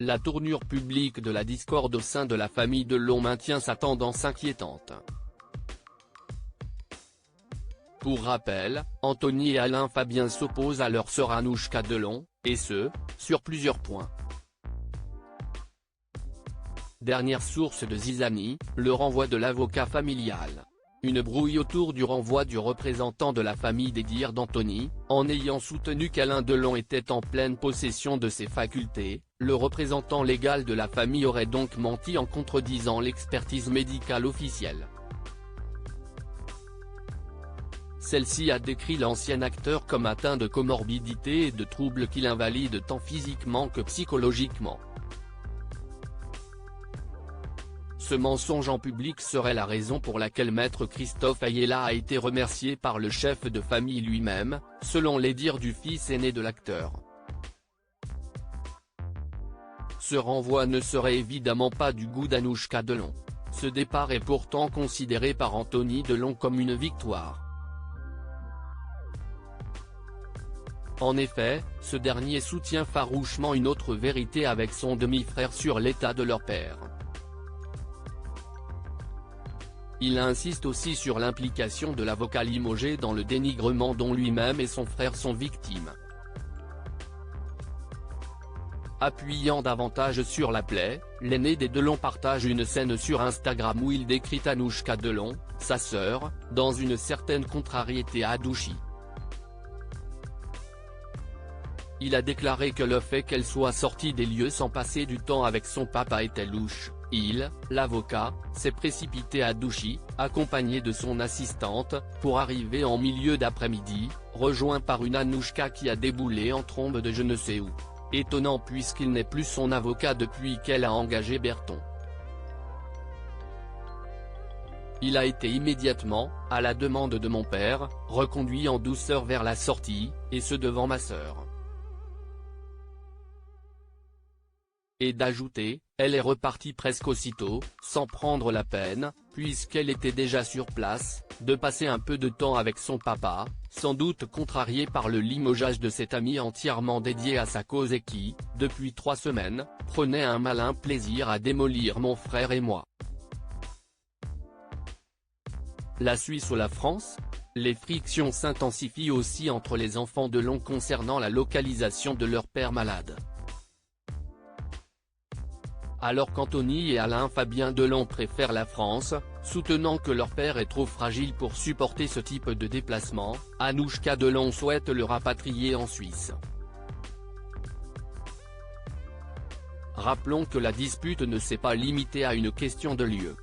la tournure publique de la discorde au sein de la famille Delon maintient sa tendance inquiétante. Pour rappel, Anthony et Alain Fabien s'opposent à leur sœur Anouchka Delon, et ce, sur plusieurs points. Dernière source de Zizani, le renvoi de l'avocat familial. Une brouille autour du renvoi du représentant de la famille des dires d'Anthony, en ayant soutenu qu'Alain Delon était en pleine possession de ses facultés, le représentant légal de la famille aurait donc menti en contredisant l'expertise médicale officielle. Celle-ci a décrit l'ancien acteur comme atteint de comorbidité et de troubles qui l'invalident tant physiquement que psychologiquement. Ce mensonge en public serait la raison pour laquelle maître Christophe Ayala a été remercié par le chef de famille lui-même, selon les dires du fils aîné de l'acteur. Ce renvoi ne serait évidemment pas du goût d'Anouchka Delon. Ce départ est pourtant considéré par Anthony Delon comme une victoire. En effet, ce dernier soutient farouchement une autre vérité avec son demi-frère sur l'état de leur père. Il insiste aussi sur l'implication de l'avocat limogé dans le dénigrement dont lui-même et son frère sont victimes. Appuyant davantage sur la plaie, l'aîné des Delon partage une scène sur Instagram où il décrit Anouchka Delon, sa sœur, dans une certaine contrariété à Douchy. Il a déclaré que le fait qu'elle soit sortie des lieux sans passer du temps avec son papa était louche. Il, l'avocat, s'est précipité à Douchy, accompagné de son assistante, pour arriver en milieu d'après-midi, rejoint par une Anouchka qui a déboulé en trombe de je ne sais où. Étonnant puisqu'il n'est plus son avocat depuis qu'elle a engagé Berton. Il a été immédiatement, à la demande de mon père, reconduit en douceur vers la sortie, et ce devant ma sœur. Et d'ajouter, elle est repartie presque aussitôt, sans prendre la peine, puisqu'elle était déjà sur place, de passer un peu de temps avec son papa, sans doute contrarié par le limogeage de cet ami entièrement dédié à sa cause et qui, depuis 3 semaines, prenait un malin plaisir à démolir mon frère et moi. La Suisse ou la France ? Les frictions s'intensifient aussi entre les enfants Delon concernant la localisation de leur père malade. Alors qu'Anthony et Alain Fabien Delon préfèrent la France, soutenant que leur père est trop fragile pour supporter ce type de déplacement, Anouchka Delon souhaite le rapatrier en Suisse. Rappelons que la dispute ne s'est pas limitée à une question de lieu.